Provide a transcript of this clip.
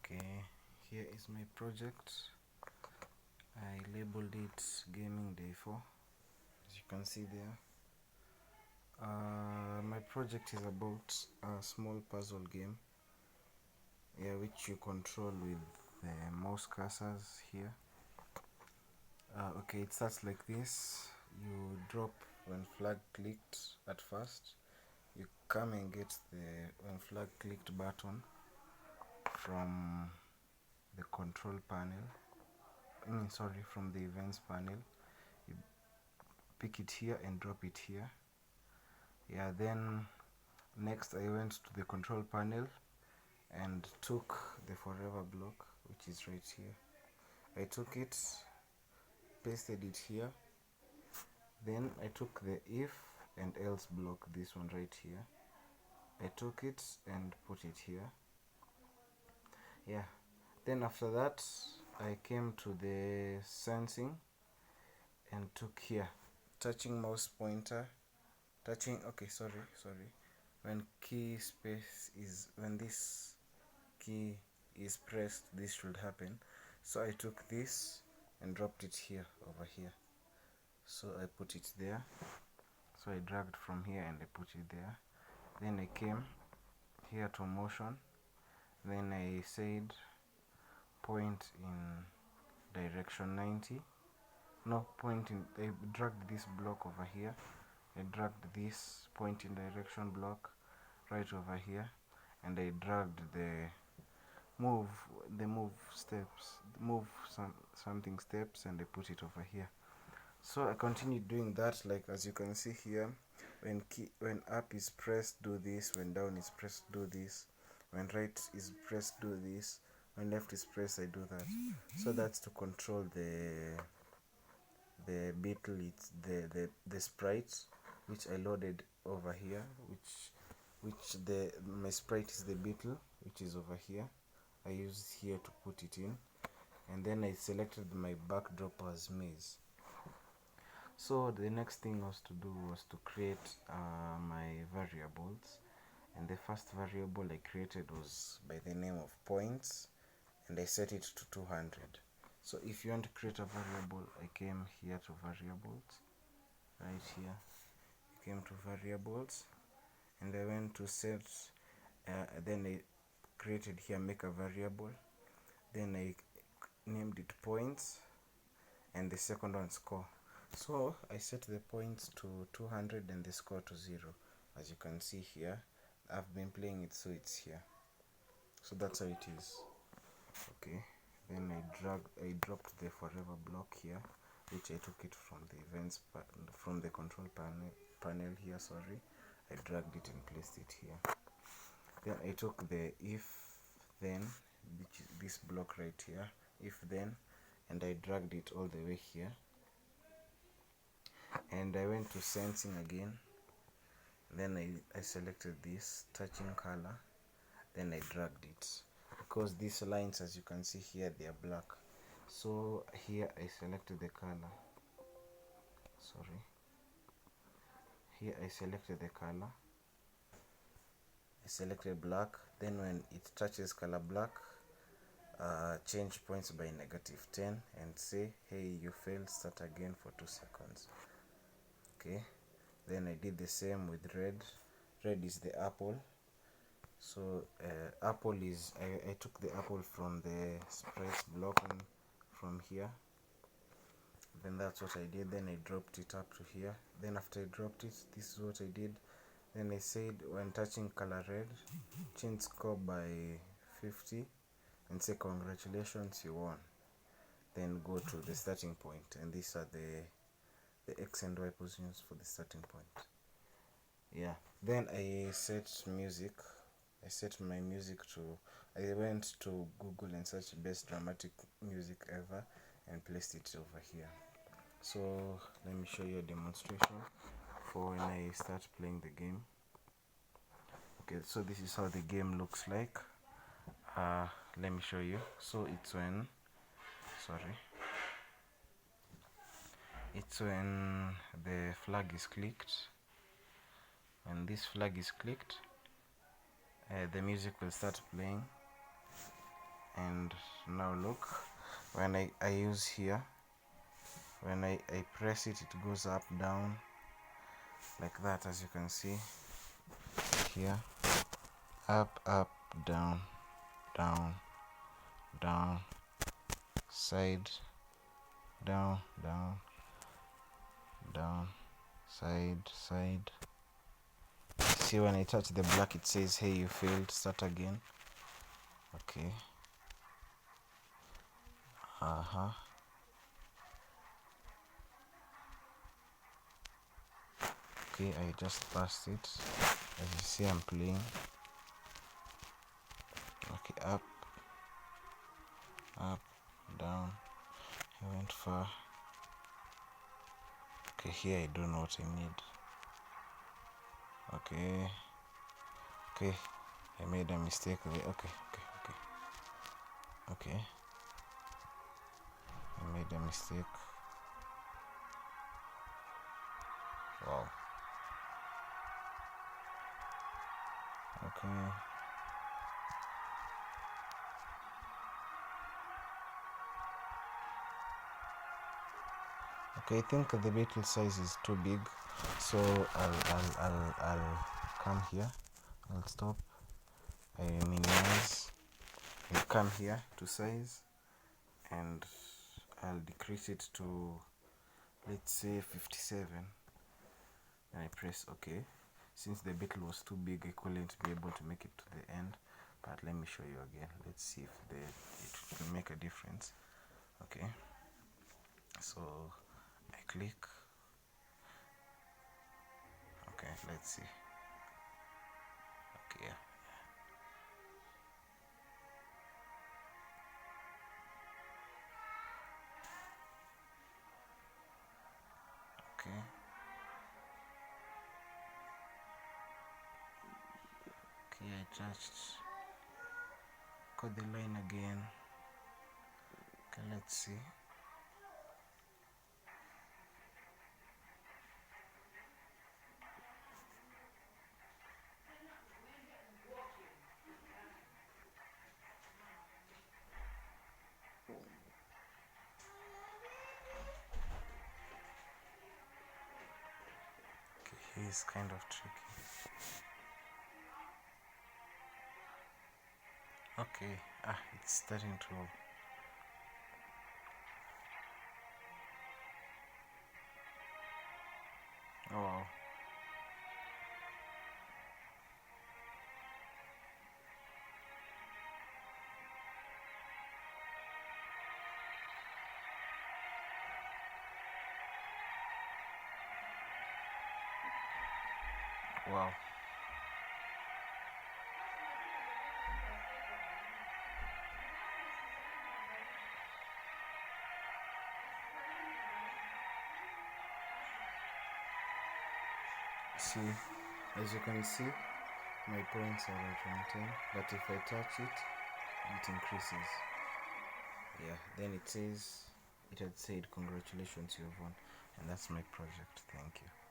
Okay, here is my project. I labeled it Gaming Day 4, as you can see there. My project is about a small puzzle game, which you control with the mouse cursors here. Okay, it starts like this. You drop when flag clicked at first. You come and get the when flag clicked button from the control panel. From the events panel. You pick it here and drop it here. Then next I went to the control panel and took the forever block, which is right here. I took it, pasted it here. Then I took the if and else block, this one right here. I took it and put it here. Then after that I came to the sensing and took here, touching mouse pointer, when this key is pressed, this should happen. So I took this and dropped it here, over here. So I put it there. So I dragged from here and I put it there. Then I came here to motion. Then I said point in direction 90. I dragged this block over here. I dragged this point in direction block right over here, and I dragged the move something steps, and I put it over here. So I continued doing that, like as you can see here. When up is pressed, do this. When down is pressed, do this. When right is pressed, do this. When left is pressed, I do that. So that's to control the beetle. It's the sprite which I loaded over here, my sprite is the beetle, which is over here. I used here to put it in, and then I selected my backdrop as maze. So the next thing was to create my variables, and the first variable I created was by the name of points, and I set it to 200. So if you want to create a variable, I came here to variables, right here. I came to variables, and I went to set. Then I created here make a variable. Then I named it points, and the second one score. So I set the points to 200 and the score to 0. As you can see here, I've been playing it, so it's here. So that's how it is. Okay. Then I dropped the forever block here, which I took it from the events from the control panel here. I dragged it and placed it here. Then I took the if then, which is this block right here, if then, and I dragged it all the way here. And I went to sensing again. Then I selected this touching color. Then I dragged it, because these lines, as you can see here, they are black. So here I selected the color. Here I selected the color. I selected black. Then when it touches color black, change points by -10 and say, hey, you failed, start again for 2 seconds. Okay. Then I did the same with red. Red is the apple. So apple is I took the apple from the sprites block from here. Then that's what I did. Then I dropped it up to here. Then after I dropped it, this is what I did. Then I said when touching color red, change score by 50 and say congratulations, you won. Then go to the starting point, and these are the X and Y positions for the starting point. Then I set music. I set my music to, I went to Google and searched best dramatic music ever and placed it over here. So let me show you a demonstration for when I start playing the game. Okay, so this is how the game looks like. Let me show you. So it's when the flag is clicked. When this flag is clicked, the music will start playing. And now look, when I use here, when I press it, it goes up, down, like that, as you can see here. Up, up, down, down, down, side, down, down, down, side, side. See, when I touch the black, it says, hey, you failed, start again. Okay. Okay, I just passed it. As you see, I'm playing. Okay, up, up, down. I went far. Okay, here I don't know what I need. Okay. Okay, I made a mistake there. Okay. I made a mistake. Wow. Okay. Okay, I think the beetle size is too big, so I'll come here. I'll stop. I minimize. I'll come here to size, and I'll decrease it to, let's say, 57. And I press OK. Since the beetle was too big, I couldn't be able to make it to the end. But let me show you again. Let's see if it will make a difference. Okay. So I click. Okay, let's see. Okay, yeah. Okay. Okay, I touched. Cut the line again. Okay, let's see. Okay, he's kind of tricky. Okay, it's starting to. Oh wow. Wow. See, as you can see, my points are at 110, but if I touch it, it increases. Yeah, then it says, it had said, congratulations, you have won. And that's my project. Thank you.